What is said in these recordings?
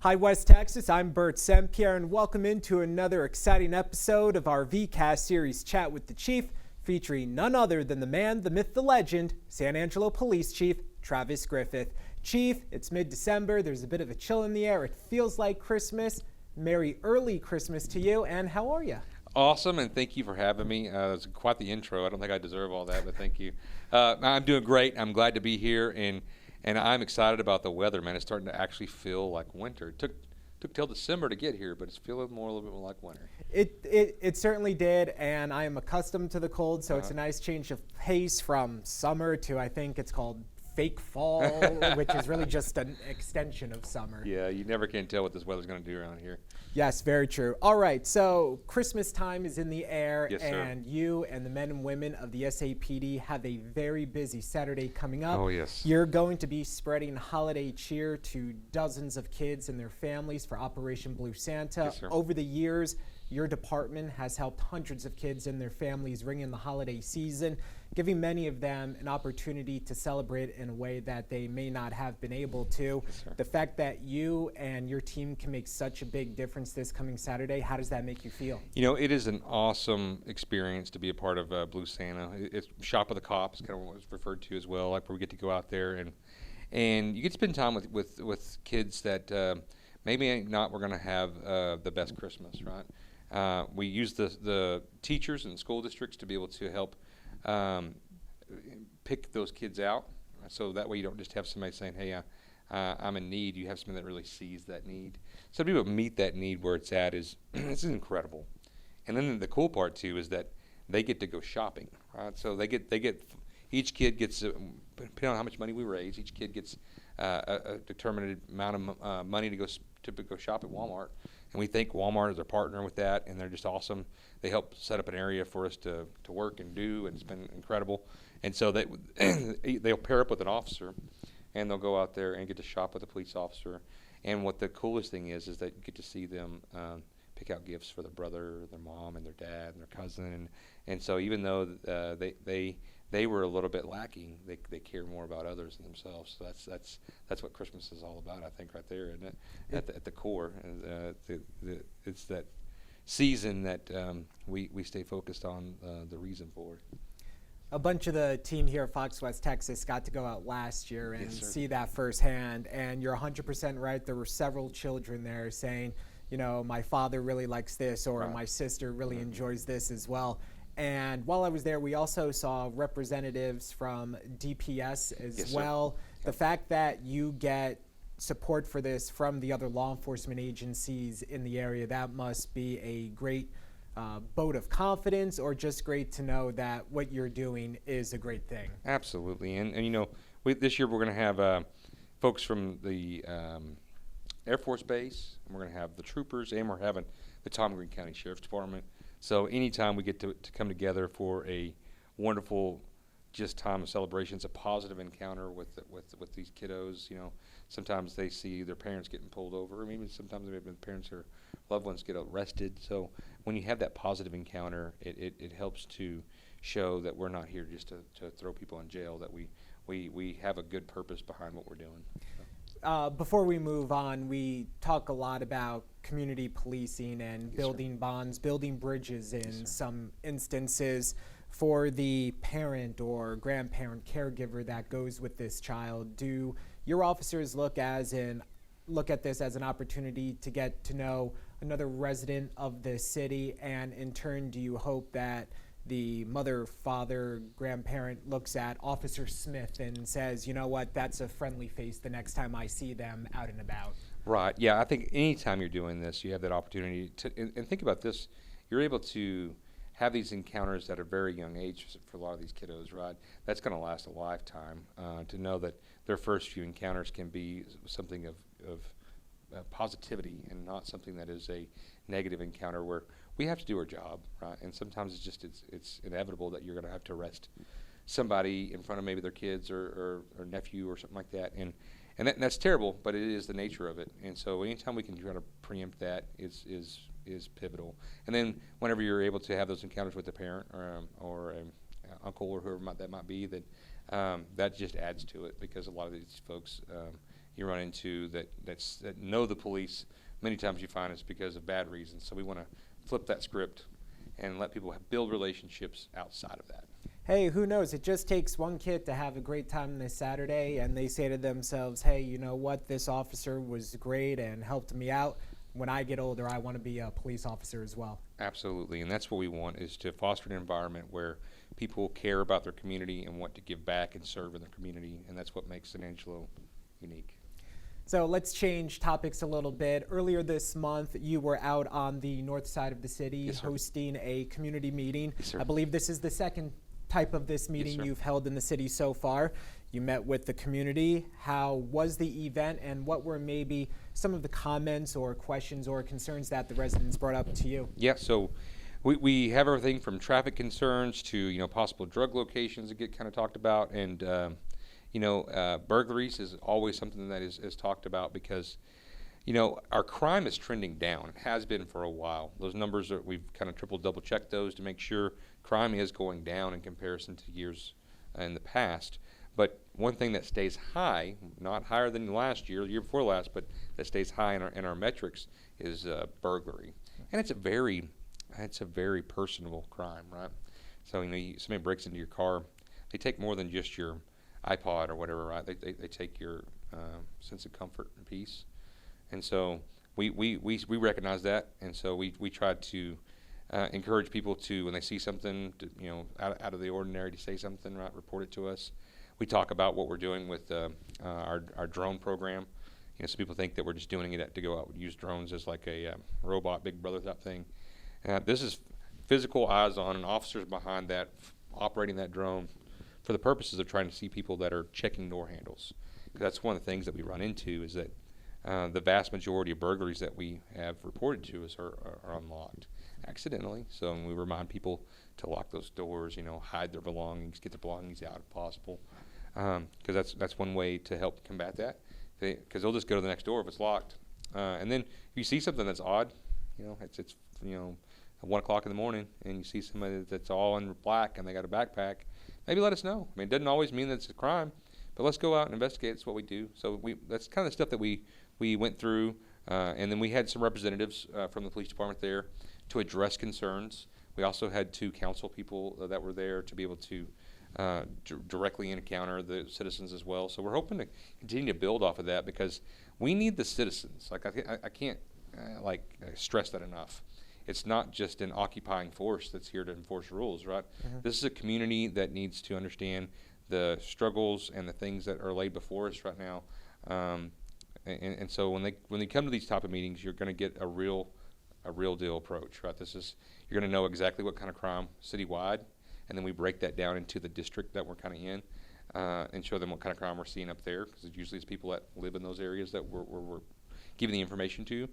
Hi, West Texas. I'm Burt Sempier, and welcome into another exciting episode of our VCast series Chat with the Chief, featuring none other than the man, the myth, the legend, San Angelo Police Chief Travis Griffith. Chief, it's mid-December. There's a bit of a chill in the air. It feels like Christmas. Merry early Christmas to you, and how are you? Awesome, and thank you for having me. It was quite the intro. I don't think I deserve all that, but thank you. I'm doing great. I'm glad to be here, and I'm excited about the weather, man. It's starting to actually feel like winter. It took till December to get here, but it's feeling a little bit more like winter. It certainly did, and I am accustomed to the cold, so it's a nice change of pace from summer to, I think it's called fake fall, which is really just an extension of summer. Yeah, you never can tell what this weather's going to do around here. Yes, very true. All right, so Christmas time is in the air, Yes, sir. and you and the men and women of the SAPD have a very busy Saturday coming up. Oh, yes. You're going to be spreading holiday cheer to dozens of kids and their families for Operation Blue Santa. Yes, sir. Over the years, your department has helped hundreds of kids and their families ring in the holiday season, giving many of them an opportunity to celebrate in a way that they may not have been able to. Yes, sir. The fact that you and your team can make such a big difference this coming Saturday, how does that make you feel? You know, it is an awesome experience to be a part of Blue Santa. It's Shop with the Cops, kind of what it's referred to as well, like where we get to go out there and you get to spend time with kids that maybe not we're going to have the best Christmas, right? We use the teachers and school districts to be able to help pick those kids out, so that way you don't just have somebody saying, hey, I'm in need. You have somebody that really sees that need. So to be able to meet that need where it's at is this is incredible. And then the cool part too is that they get to go shopping, right? So they get each kid gets depending on how much money we raise, each kid gets a determined amount of money to go shop at Walmart. And we thank Walmart as our partner with that, and they're just awesome. They help set up an area for us to work and do, and it's been incredible. And so they'll pair up with an officer, and they'll go out there and get to shop with a police officer. And what the coolest thing is that you get to see them pick out gifts for their brother, their mom, and their dad, and their cousin. And so even though they were a little bit lacking, they care more about others than themselves. So that's what Christmas is all about, I think, right there, isn't it? At the core, it's that season that we stay focused on the reason for it. A bunch of the team here at Fox West Texas got to go out last year and Yes, sir. see that firsthand, and you're 100% right. There were several children there saying, you know, my father really likes this, or Right. my sister really enjoys this as well. And while I was there, we also saw representatives from DPS as Yes, sir. well. The fact that you get support for this from the other law enforcement agencies in the area, that must be a great vote of confidence, or just great to know that what you're doing is a great thing. Absolutely, and you know, this year we're going to have folks from the Air Force Base, and we're going to have the troopers, and we're having the Tom Green County Sheriff's Department. So anytime we get to come together for a wonderful just time of celebration, it's a positive encounter with these kiddos. You know, sometimes they see their parents getting pulled over, or even sometimes maybe parents or loved ones get arrested. So when you have that positive encounter, it helps to show that we're not here just to throw people in jail, that we have a good purpose behind what we're doing. Before we move on, we talk a lot about community policing and Yes, building sir. bonds, building bridges in Yes, sir. some instances for the parent or grandparent caregiver that goes with this child. Do your officers look at this as an opportunity to get to know another resident of the city, and in turn, do you hope that the mother, father, grandparent looks at Officer Smith and says, you know what, that's a friendly face the next time I see them out and about? Right. Yeah. I think anytime you're doing this, you have that opportunity to, and think about this, you're able to have these encounters at a very young age for a lot of these kiddos, right? That's going to last a lifetime. To know that their first few encounters can be something of positivity and not something that is a negative encounter where we have to do our job, right? And sometimes it's inevitable that you're going to have to arrest somebody in front of maybe their kids or nephew or something like that, and that's terrible, but it is the nature of it. And so anytime we can try to preempt that is pivotal. And then whenever you're able to have those encounters with a parent or an uncle or whoever that might be, that just adds to it, because a lot of these folks you run into that know the police. Many times you find it's because of bad reasons. So we want to flip that script and let people build relationships outside of that. Hey, who knows? It just takes one kid to have a great time this Saturday, and they say to themselves, hey, you know what? This officer was great and helped me out. When I get older, I want to be a police officer as well. Absolutely, and that's what we want, is to foster an environment where people care about their community and want to give back and serve in their community, and that's what makes San Angelo unique. So let's change topics a little bit. Earlier this month, you were out on the north side of the city. Yes, sir. Hosting a community meeting. Yes, sir. I believe this is the second type of this meeting sir. you've held in the city so far. You met with the community. How was the event, and what were maybe some of the comments or questions or concerns that the residents brought up to you? Yeah, so we have everything from traffic concerns to possible drug locations that get kind of talked about, and burglaries is always something that is talked about because our crime is trending down. It has been for a while. Those numbers we've kind of double checked those to make sure crime is going down in comparison to years in the past. But one thing that stays high, not higher than last year, the year before last, but that stays high in our metrics is burglary, and it's a very personable crime, right? So somebody breaks into your car, they take more than just your iPod or whatever, right? They take your sense of comfort and peace, and so we recognize that, and so we try to encourage people to, when they see something out of the ordinary, to say something, right? Report it to us. We talk about what we're doing with our drone program. Some people think that we're just doing it to go out and use drones as like a robot Big Brother type thing. This is physical, eyes on, and officers behind that, operating that drone for the purposes of trying to see people that are checking door handles. Because that's one of the things that we run into, is that the vast majority of burglaries that we have reported to us are unlocked accidentally. So we remind people to lock those doors, hide their belongings, get their belongings out if possible. Because that's one way to help combat that. Because they'll just go to the next door if it's locked. And then if you see something that's odd, it's 1 o'clock in the morning, and you see somebody that's all in black and they got a backpack, maybe let us know. I mean, it doesn't always mean that it's a crime, but let's go out and investigate. It's what we do. So that's kind of the stuff that we went through, and then we had some representatives from the police department there to address concerns. We also had 2 council people that were there to be able to directly encounter the citizens as well. So we're hoping to continue to build off of that, because we need the citizens. Like I can't stress that enough. It's not just an occupying force that's here to enforce rules, right? Mm-hmm. This is a community that needs to understand the struggles and the things that are laid before us right now. And so when they come to these type of meetings, you're going to get a real deal approach, right? You're going to know exactly what kind of crime citywide, and then we break that down into the district that we're kind of in, and show them what kind of crime we're seeing up there, because usually it's people that live in those areas that we're giving the information to.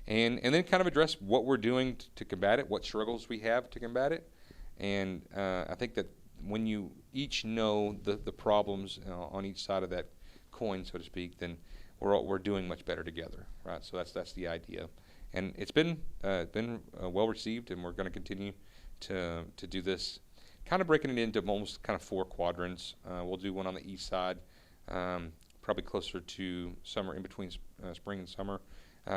And then kind of address what we're doing to combat it, what struggles we have to combat it. And I think that when you each know the problems on each side of that coin, so to speak, then we're doing much better together, right? So that's the idea. And it's been well received, and we're going to continue to do this, kind of breaking it into almost kind of 4 quadrants. We'll do one on the east side, probably closer to summer, in between spring and summer.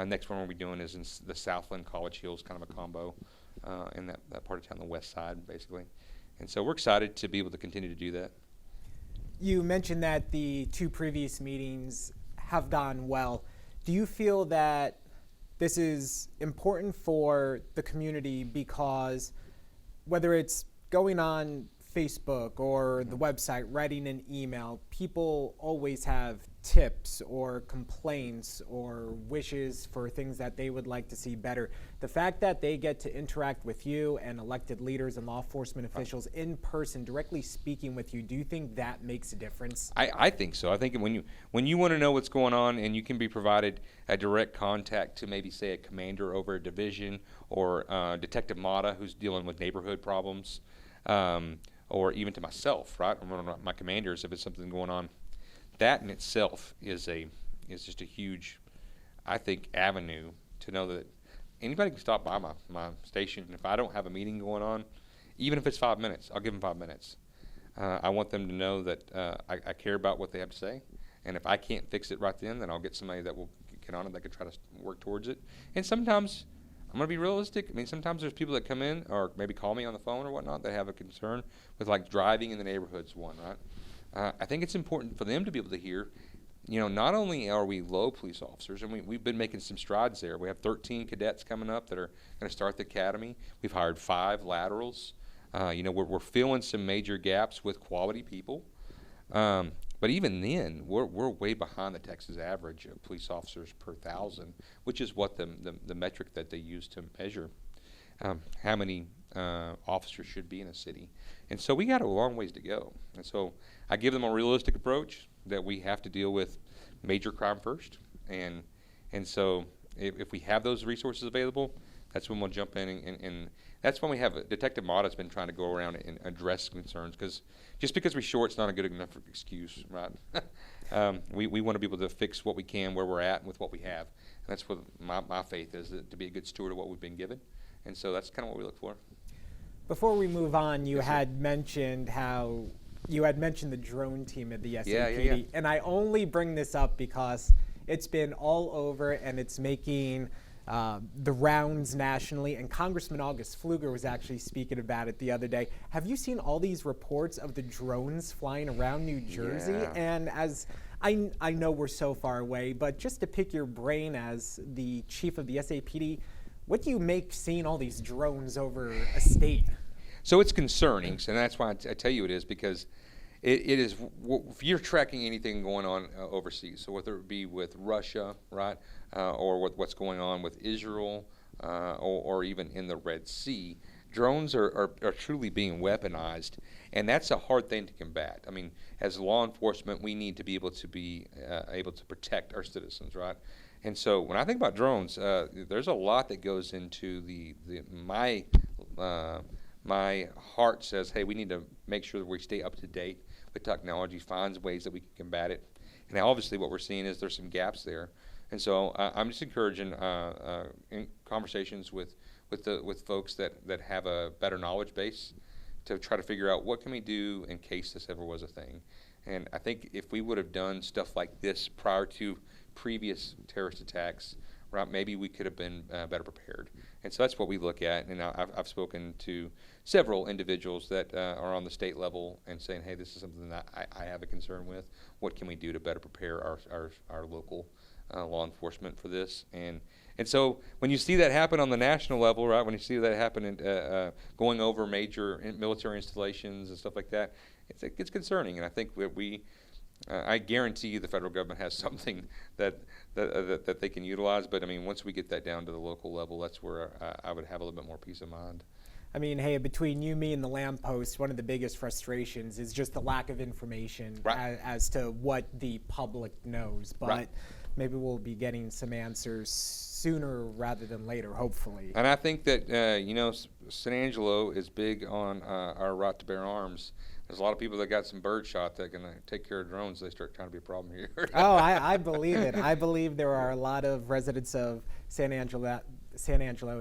Next one we'll be doing is in the Southland College Hills, kind of a combo in that part of town, the west side, basically. And so we're excited to be able to continue to do that. You mentioned that the 2 previous meetings have gone well. Do you feel that this is important for the community, because whether it's going on Facebook or the website, writing an email, people always have tips or complaints or wishes for things that they would like to see better. The fact that they get to interact with you and elected leaders and law enforcement officials in person, directly speaking with you, do you think that makes a difference? I think so. I think when you want to know what's going on, and you can be provided a direct contact to maybe say a commander over a division, or Detective Mata, who's dealing with neighborhood problems, or even to myself, right? I'm one of my commanders, if it's something going on. That in itself is just a huge, I think, avenue to know that anybody can stop by my station. If I don't have a meeting going on, even if it's 5 minutes, I'll give them 5 minutes. I want them to know that I care about what they have to say, And if I can't fix it right then I'll get somebody that will get on it that could try to work towards it. And sometimes, I'm going to be realistic. I mean, sometimes there's people that come in or maybe call me on the phone or whatnot that have a concern with like driving in the neighborhoods, right? I think it's important for them to be able to hear, not only are we low police officers, and we've been making some strides there. We have 13 cadets coming up that are going to start the academy. We've hired 5 laterals. We're filling some major gaps with quality people. But even then, we're way behind the Texas average of police officers per 1,000, which is what the metric that they use to measure how many officers should be in a city. And so we got a long ways to go. And so I give them a realistic approach that we have to deal with major crime first. And so if we have those resources available, that's when we'll jump in and that's when we have Detective Mata's been trying to go around and address concerns, because just because we're short, it's not a good enough excuse, right? We want to be able to fix what we can where we're at and with what we have. And that's what my faith is, to be a good steward of what we've been given. And so that's kind of what we look for. Before we move on, you had mentioned the drone team at the SAPD. Yeah. And I only bring this up because it's been all over and it's making the rounds nationally, and Congressman August Pfluger was actually speaking about it the other day. Have you seen all these reports of the drones flying around New Jersey? Yeah. And as I know we're so far away, but just to pick your brain as the chief of the SAPD, what do you make seeing all these drones over a state? So it's concerning, and that's why I tell you it is, because it is, if you're tracking anything going on overseas, so whether it be with Russia, right, or with what's going on with Israel, or even in the Red Sea, drones are truly being weaponized, and that's a hard thing to combat. I mean, as law enforcement, we need to be able to protect our citizens, right? And so when I think about drones, there's a lot that goes into my heart says, hey, we need to make sure that we stay up to date with technology, finds ways that we can combat it. And obviously what we're seeing is there's some gaps there. And so I'm just encouraging in conversations with folks that have a better knowledge base to try to figure out what can we do in case this ever was a thing. And I think if we would have done stuff like this prior to previous terrorist attacks, right, maybe we could have been better prepared. And so that's what we look at. And I've spoken to several individuals that are on the state level and saying, hey, this is something that I have a concern with. What can we do to better prepare our local law enforcement for this? And so when you see that happen on the national level, right, when you see that happen in, going over major military installations and stuff like that, it's concerning. And I think that I guarantee you the federal government has something that they can utilize. But I mean, once we get that down to the local level, that's where I would have a little bit more peace of mind. I mean, hey, between you, me, and the lamppost, one of the biggest frustrations is just the lack of information as to what the public knows. But maybe we'll be getting some answers sooner rather than later, hopefully. And I think that, San Angelo is big on our right to bear arms. There's a lot of people that got some bird shot that can take care of drones. They start trying to be a problem here. Oh, I believe it. I believe there are a lot of residents of San Angelo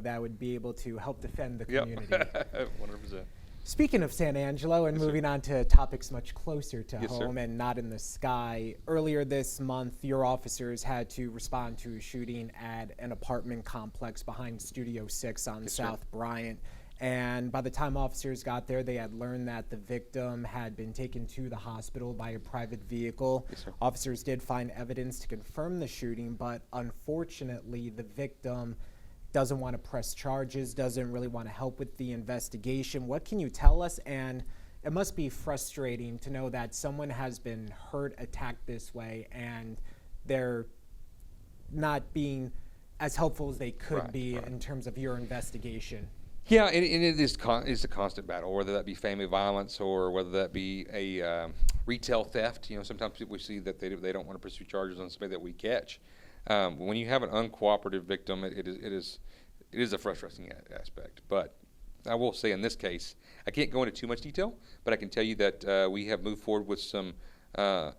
that would be able to help defend the community. 100%. Speaking of San Angelo and moving on to topics much closer to home and not in the sky, earlier this month, your officers had to respond to a shooting at an apartment complex behind Studio 6 on South Bryant. And by the time officers got there, they had learned that the victim had been taken to the hospital by a private vehicle. Officers did find evidence to confirm the shooting, but unfortunately, the victim doesn't want to press charges, doesn't really want to help with the investigation. What can you tell us? And it must be frustrating to know that someone has been hurt, attacked this way, and they're not being as helpful as they could be in terms of your investigation. Yeah, and it is it's a constant battle, whether that be family violence or whether that be a retail theft. Sometimes we see that they don't want to pursue charges on somebody that we catch. When you have an uncooperative victim, it is a frustrating aspect. But I will say in this case, I can't go into too much detail, but I can tell you that we have moved forward with some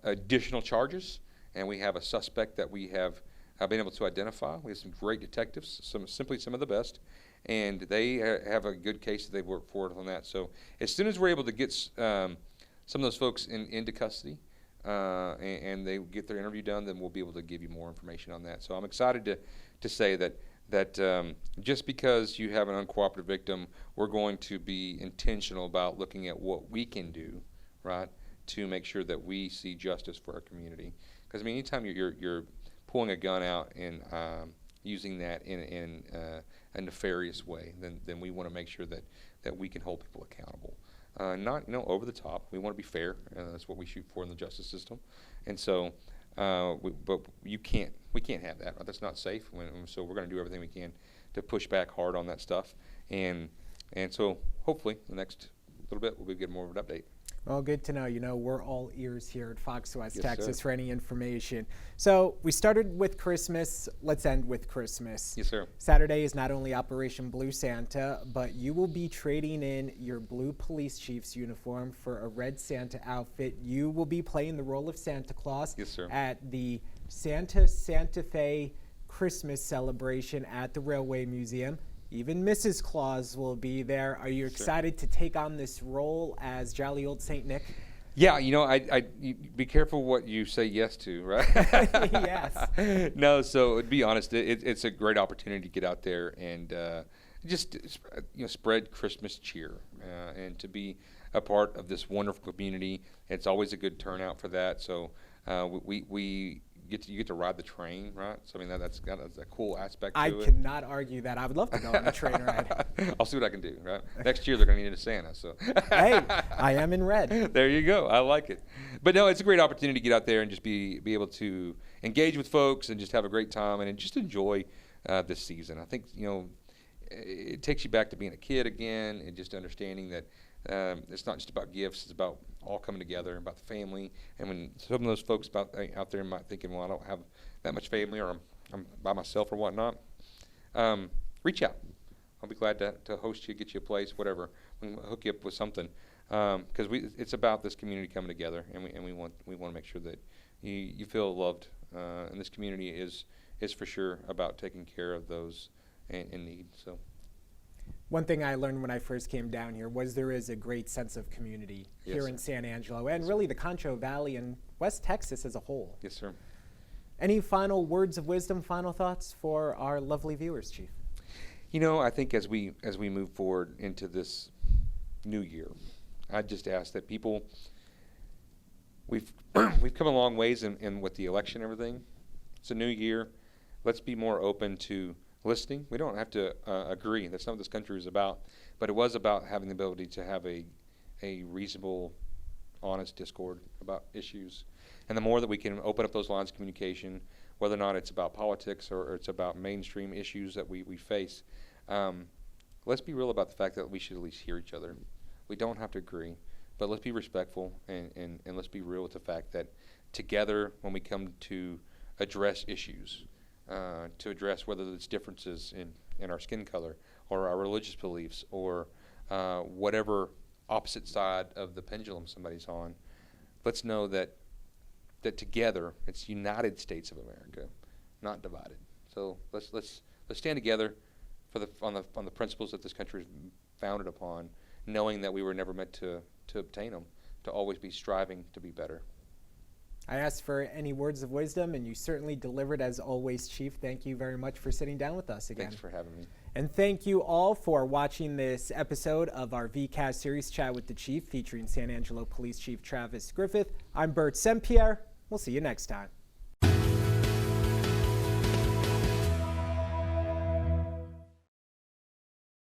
additional charges, and we have a suspect that we have been able to identify. We have some great detectives, simply some of the best, and they have a good case that they've worked forward on that. So as soon as we're able to get some of those folks into custody, and they get their interview done, then we'll be able to give you more information on that. So I'm excited to say that just because you have an uncooperative victim, we're going to be intentional about looking at what we can do, right, to make sure that we see justice for our community. Because I mean, anytime you're pulling a gun out and using that in a nefarious way, then we want to make sure that we can hold people accountable. Not over the top. We want to be fair. That's what we shoot for in the justice system. And so, but we can't have that. Right? That's not safe. So we're going to do everything we can to push back hard on that stuff. And so hopefully the next little bit we'll get more of an update. Well, good to know. We're all ears here at Fox West Yes, Texas sir. for any information. So we started with Christmas. Let's end with Christmas. Yes, sir. Saturday is not only Operation Blue Santa, but you will be trading in your blue police chief's uniform for a red Santa outfit. You will be playing the role of Santa Claus Yes, sir. at the Santa Fe Christmas celebration at the Railway Museum. Even Mrs. Claus will be there. Are you excited to take on this role as jolly old Saint Nick? Yeah, you be careful what you say yes to, right? Yes. No, so to be honest, it's a great opportunity to get out there and just spread Christmas cheer and to be a part of this wonderful community. It's always a good turnout for that. So you get to ride the train, right? So I mean that's a cool aspect to it. I cannot argue that. I would love to go on a train ride. I'll see what I can do, right? Next year they're going to need a Santa, so. Hey, I am in red. There you go. I like it. But no, it's a great opportunity to get out there and just be able to engage with folks and just have a great time and just enjoy this season. I think, it takes you back to being a kid again and just understanding that it's not just about gifts, it's about all coming together, about the family. And when some of those folks out there might thinking, well, I don't have that much family or I'm by myself or whatnot, reach out. I'll be glad to host you, get you a place, whatever. We can hook you up with something because it's about this community coming together, and we want to make sure that you feel loved. And this community is for sure about taking care of those in need. So. One thing I learned when I first came down here was there is a great sense of community here in San Angelo and really the Concho Valley and West Texas as a whole. Yes, sir. Any final words of wisdom, final thoughts for our lovely viewers, Chief? I think as we move forward into this new year, I just ask that people, we've come a long ways in with the election and everything. It's a new year. Let's be more open to listening. We don't have to agree. That's not what this country is about. But it was about having the ability to have a reasonable, honest discord about issues. And the more that we can open up those lines of communication, whether or not it's about politics or it's about mainstream issues that we face, let's be real about the fact that we should at least hear each other. We don't have to agree, but let's be respectful and let's be real with the fact that together when we come to address issues, to address whether it's differences in our skin color or our religious beliefs or whatever opposite side of the pendulum somebody's on, let's know that together it's United States of America, not divided. So let's stand together on the principles that this country is founded upon, knowing that we were never meant to obtain them, to always be striving to be better. I asked for any words of wisdom, and you certainly delivered as always, Chief. Thank you very much for sitting down with us again. Thanks for having me. And thank you all for watching this episode of our VCAS series, Chat with the Chief, featuring San Angelo Police Chief Travis Griffith. I'm Burt Sempier. We'll see you next time.